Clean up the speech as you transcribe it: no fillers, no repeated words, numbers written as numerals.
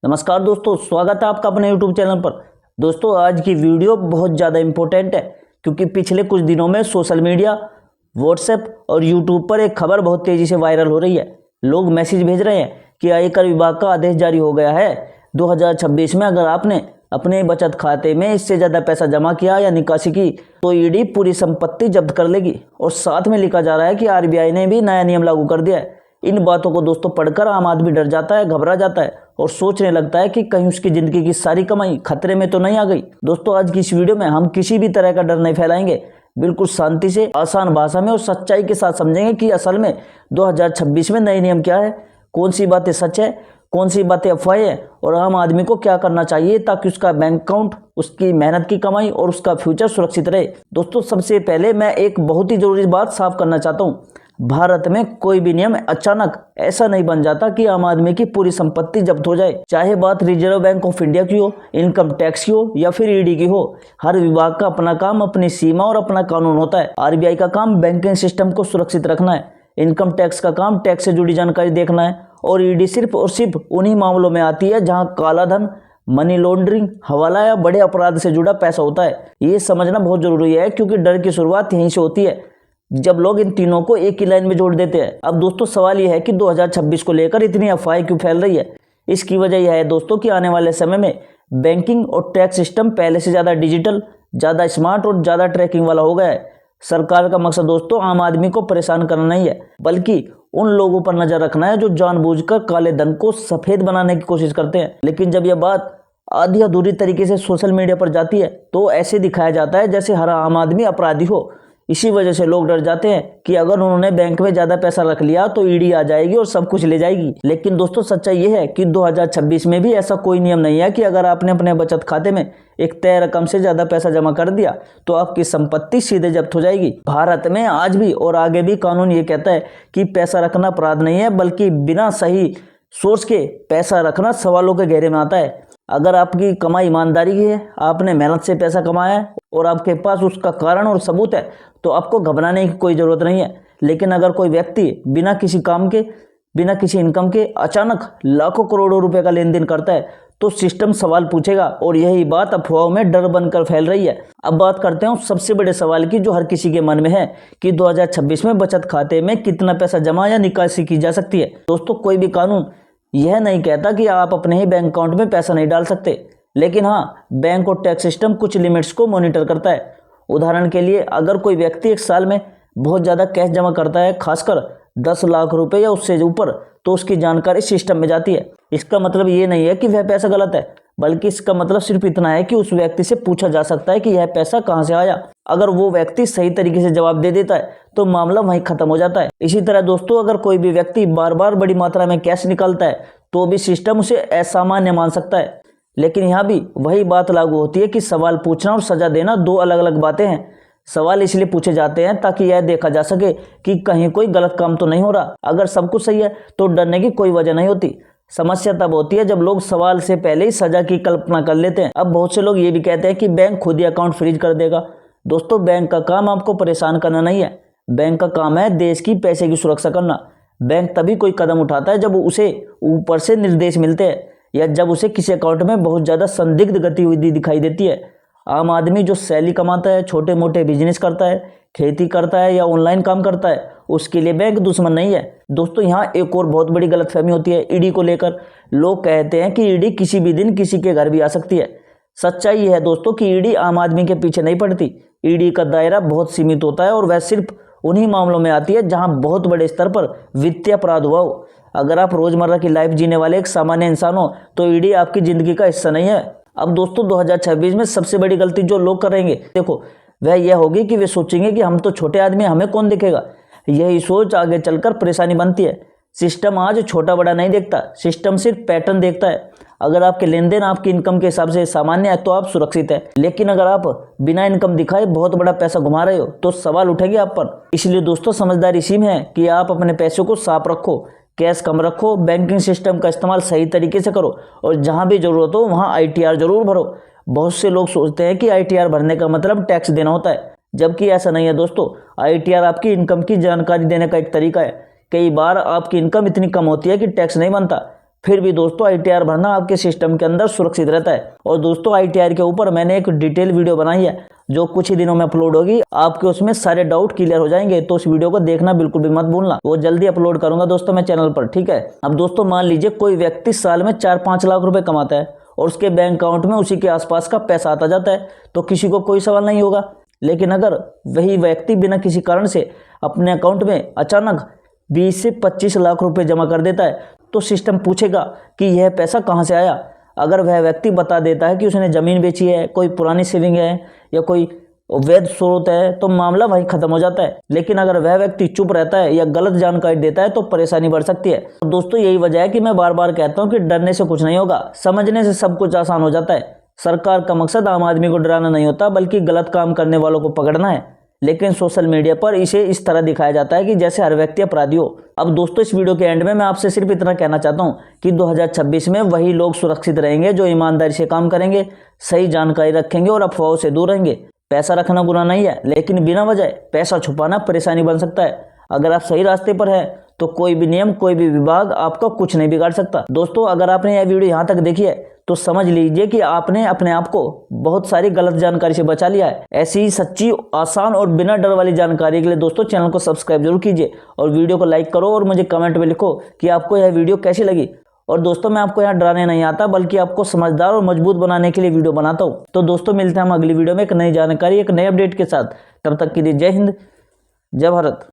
नमस्कार दोस्तों, स्वागत है आपका अपने YouTube चैनल पर। दोस्तों आज की वीडियो बहुत ज़्यादा इम्पोर्टेंट है क्योंकि पिछले कुछ दिनों में सोशल मीडिया, व्हाट्सएप और YouTube पर एक खबर बहुत तेज़ी से वायरल हो रही है। लोग मैसेज भेज रहे हैं कि आयकर विभाग का आदेश जारी हो गया है। 2026 में अगर आपने अपने बचत खाते में इससे ज़्यादा पैसा जमा किया या निकासी की तो ईडी पूरी संपत्ति जब्त कर लेगी। और साथ में लिखा जा रहा है कि आरबीआई ने भी नया नियम लागू कर दिया है। इन बातों को दोस्तों पढ़कर आम आदमी डर जाता है, घबरा जाता है और सोचने लगता है कि कहीं उसकी जिंदगी की सारी कमाई खतरे में तो नहीं आ गई। दोस्तों आज की इस वीडियो में हम किसी भी तरह का डर नहीं फैलाएंगे, बिल्कुल शांति से आसान भाषा में और सच्चाई के साथ समझेंगे कि असल में 2026 में नए नियम क्या है, कौन सी बातें सच है, कौन सी बातें अफवाहें हैं और आम आदमी को क्या करना चाहिए ताकि उसका बैंक अकाउंट, उसकी मेहनत की कमाई और उसका फ्यूचर सुरक्षित रहे। दोस्तों सबसे पहले मैं एक बहुत ही जरूरी बात साफ करना चाहता हूँ। भारत में कोई भी नियम अचानक ऐसा नहीं बन जाता कि आम आदमी की पूरी संपत्ति जब्त हो जाए। चाहे बात रिजर्व बैंक ऑफ इंडिया की हो, इनकम टैक्स की हो या फिर ईडी की हो, हर विभाग का अपना काम, अपनी सीमा और अपना कानून होता है। आरबीआई का काम बैंकिंग सिस्टम को सुरक्षित रखना है, इनकम टैक्स का काम टैक्स से जुड़ी जानकारी देखना है और ईडी सिर्फ और सिर्फ उन्हीं मामलों में आती है जहां काला धन, मनी लॉन्ड्रिंग, हवाला या बड़े अपराध से जुड़ा पैसा होता है। ये समझना बहुत जरूरी है क्योंकि डर की शुरुआत यहीं से होती है जब लोग इन तीनों को एक ही लाइन में जोड़ देते हैं। अब दोस्तों सवाल यह है कि 2026 को लेकर इतनी अफवाहें क्यों फैल रही है। इसकी वजह यह है दोस्तों कि आने वाले समय में बैंकिंग और टैक्स सिस्टम पहले से ज़्यादा डिजिटल, ज़्यादा स्मार्ट और ज़्यादा ट्रैकिंग वाला हो गया है। सरकार का मकसद दोस्तों आम आदमी को परेशान करना नहीं है, बल्कि उन लोगों पर नजर रखना है जो जानबूझकर काले धन को सफेद बनाने की कोशिश करते हैं। लेकिन जब यह बात आधी अधूरी तरीके से सोशल मीडिया पर जाती है तो ऐसे दिखाया जाता है जैसे हर आम आदमी अपराधी हो। इसी वजह से लोग डर जाते हैं कि अगर उन्होंने बैंक में ज़्यादा पैसा रख लिया तो ईडी आ जाएगी और सब कुछ ले जाएगी। लेकिन दोस्तों सच्चाई ये है कि 2026 में भी ऐसा कोई नियम नहीं है कि अगर आपने अपने बचत खाते में एक तय रकम से ज़्यादा पैसा जमा कर दिया तो आपकी संपत्ति सीधे जब्त हो जाएगी। भारत में आज भी और आगे भी कानून ये कहता है कि पैसा रखना अपराध नहीं है, बल्कि बिना सही सोर्स के पैसा रखना सवालों के घेरे में आता है। अगर आपकी कमाई ईमानदारी की है, आपने मेहनत से पैसा कमाया है और आपके पास उसका कारण और सबूत है तो आपको घबराने की कोई ज़रूरत नहीं है। लेकिन अगर कोई व्यक्ति बिना किसी काम के, बिना किसी इनकम के अचानक लाखों करोड़ों रुपए का लेन देन करता है तो सिस्टम सवाल पूछेगा और यही बात अफवाहों में डर बनकर फैल रही है। अब बात करते हैं सबसे बड़े सवाल की जो हर किसी के मन में है कि 2026 में बचत खाते में कितना पैसा जमा या निकासी की जा सकती है। दोस्तों कोई भी कानून यह नहीं कहता कि आप अपने ही बैंक अकाउंट में पैसा नहीं डाल सकते, लेकिन हाँ बैंक और टैक्स सिस्टम कुछ लिमिट्स को मॉनिटर करता है। उदाहरण के लिए अगर कोई व्यक्ति एक साल में बहुत ज़्यादा कैश जमा करता है, खासकर 10 लाख रुपए या उससे ऊपर, तो उसकी जानकारी सिस्टम में जाती है। इसका मतलब ये नहीं है कि वह पैसा गलत है, बल्कि इसका मतलब सिर्फ इतना है कि उस व्यक्ति से पूछा जा सकता है कि यह पैसा कहाँ से आया। अगर वो व्यक्ति सही तरीके से जवाब दे देता है तो मामला वहीं खत्म हो जाता है। इसी तरह दोस्तों अगर कोई भी व्यक्ति बार बार बड़ी मात्रा में कैश निकालता है तो भी सिस्टम उसे असामान्य मान सकता है। लेकिन यहाँ भी वही बात लागू होती है कि सवाल पूछना और सजा देना दो अलग अलग बातें हैं। सवाल इसलिए पूछे जाते हैं ताकि यह देखा जा सके कि कहीं कोई गलत काम तो नहीं हो रहा। अगर सब कुछ सही है तो डरने की कोई वजह नहीं होती। समस्या तब होती है जब लोग सवाल से पहले ही सजा की कल्पना कर लेते हैं। अब बहुत से लोग ये भी कहते हैं कि बैंक खुद ही अकाउंट फ्रीज कर देगा। दोस्तों बैंक का काम आपको परेशान करना नहीं है, बैंक का काम है देश की पैसे की सुरक्षा करना। बैंक तभी कोई कदम उठाता है जब उसे ऊपर से निर्देश मिलते हैं या जब उसे किसी अकाउंट में बहुत ज़्यादा संदिग्ध गतिविधि दिखाई देती है। आम आदमी जो सैलरी कमाता है, छोटे मोटे बिजनेस करता है, खेती करता है या ऑनलाइन काम करता है, उसके लिए बैंक दुश्मन नहीं है। दोस्तों यहाँ एक और बहुत बड़ी गलतफहमी होती है ईडी को लेकर। लोग कहते हैं कि ईडी किसी भी दिन किसी के घर भी आ सकती है। सच्चाई यह है दोस्तों कि ईडी आम आदमी के पीछे नहीं पड़ती। ईडी का दायरा बहुत सीमित होता है और वह सिर्फ उन्हीं मामलों में आती है जहां बहुत बड़े स्तर पर वित्तीय अपराध हुआ हो। अगर आप रोजमर्रा की लाइफ जीने वाले एक सामान्य इंसान हो तो ईडी आपकी जिंदगी का हिस्सा नहीं है। अब दोस्तों 2026 में सबसे बड़ी गलती जो लोग करेंगे देखो वह यह होगी कि वे सोचेंगे कि हम तो छोटे आदमी, हमें कौन देखेगा। यही सोच आगे चलकर परेशानी बनती है। सिस्टम आज छोटा बड़ा नहीं देखता, सिस्टम सिर्फ पैटर्न देखता है। अगर आपके लेन देन आपकी इनकम के हिसाब से सामान्य है तो आप सुरक्षित है, लेकिन अगर आप बिना इनकम दिखाए बहुत बड़ा पैसा घुमा रहे हो तो सवाल उठेंगे आप पर। इसलिए दोस्तों समझदारी इसी में है कि आप अपने पैसों को साफ रखो, कैश कम रखो, बैंकिंग सिस्टम का इस्तेमाल सही तरीके से करो और जहां भी जरूरत हो वहां आईटीआर जरूर भरो। बहुत से लोग सोचते हैं कि आईटीआर भरने का मतलब टैक्स देना होता है, जबकि ऐसा नहीं है दोस्तों। आईटीआर आपकी इनकम की जानकारी देने का एक तरीका है। कई बार आपकी इनकम इतनी कम होती है कि टैक्स नहीं बनता, फिर भी दोस्तों ITR भरना आपके सिस्टम के अंदर सुरक्षित रहता है। और दोस्तों ITR के ऊपर मैंने एक डिटेल वीडियो बनाई है जो कुछ ही दिनों में अपलोड होगी, आपके उसमें सारे डाउट क्लियर हो जाएंगे। तो उस वीडियो को देखना बिल्कुल भी मत भूलना, वो जल्दी अपलोड करूंगा दोस्तों मैं चैनल पर, ठीक है। अब दोस्तों मान लीजिए कोई व्यक्ति साल में 4-5 लाख रुपए कमाता है और उसके बैंक अकाउंट में उसी के आसपास का पैसा आता जाता है, तो किसी को कोई सवाल नहीं होगा। लेकिन अगर वही व्यक्ति बिना किसी कारण से अपने अकाउंट में अचानक 20 से 25 लाख रुपए जमा कर देता है, तो सिस्टम पूछेगा कि यह पैसा कहाँ से आया। अगर वह व्यक्ति बता देता है कि उसने ज़मीन बेची है, कोई पुरानी सेविंग है या कोई वैध स्रोत है, तो मामला वहीं खत्म हो जाता है। लेकिन अगर वह व्यक्ति चुप रहता है या गलत जानकारी देता है तो परेशानी बढ़ सकती है। तो दोस्तों यही वजह है कि मैं बार बार कहता हूँ कि डरने से कुछ नहीं होगा, समझने से सब कुछ आसान हो जाता है। सरकार का मकसद आम आदमी को डराना नहीं होता, बल्कि गलत काम करने वालों को पकड़ना है। लेकिन सोशल मीडिया पर इसे इस तरह दिखाया जाता है कि जैसे हर व्यक्ति अपराधी हो। अब दोस्तों इस वीडियो के एंड में मैं आपसे सिर्फ इतना कहना चाहता हूं कि 2026 में वही लोग सुरक्षित रहेंगे जो ईमानदारी से काम करेंगे, सही जानकारी रखेंगे और अफवाहों से दूर रहेंगे। पैसा रखना गुनाह नहीं है, लेकिन बिना वजह पैसा छुपाना परेशानी बन सकता है। अगर आप सही रास्ते पर हैं तो कोई भी नियम, कोई भी विभाग आपका कुछ नहीं बिगाड़ सकता। दोस्तों अगर आपने यह वीडियो यहाँ तक देखी है तो समझ लीजिए कि आपने अपने आप को बहुत सारी गलत जानकारी से बचा लिया है। ऐसी ही सच्ची, आसान और बिना डर वाली जानकारी के लिए दोस्तों चैनल को सब्सक्राइब जरूर कीजिए और वीडियो को लाइक करो और मुझे कमेंट में लिखो कि आपको यह वीडियो कैसी लगी। और दोस्तों मैं आपको यहाँ डराने नहीं आता, बल्कि आपको समझदार और मजबूत बनाने के लिए वीडियो बनाता हूँ। तो दोस्तों मिलते हैं हम अगली वीडियो में एक नई जानकारी, एक नए अपडेट के साथ। तब तक के लिए जय हिंद, जय भारत।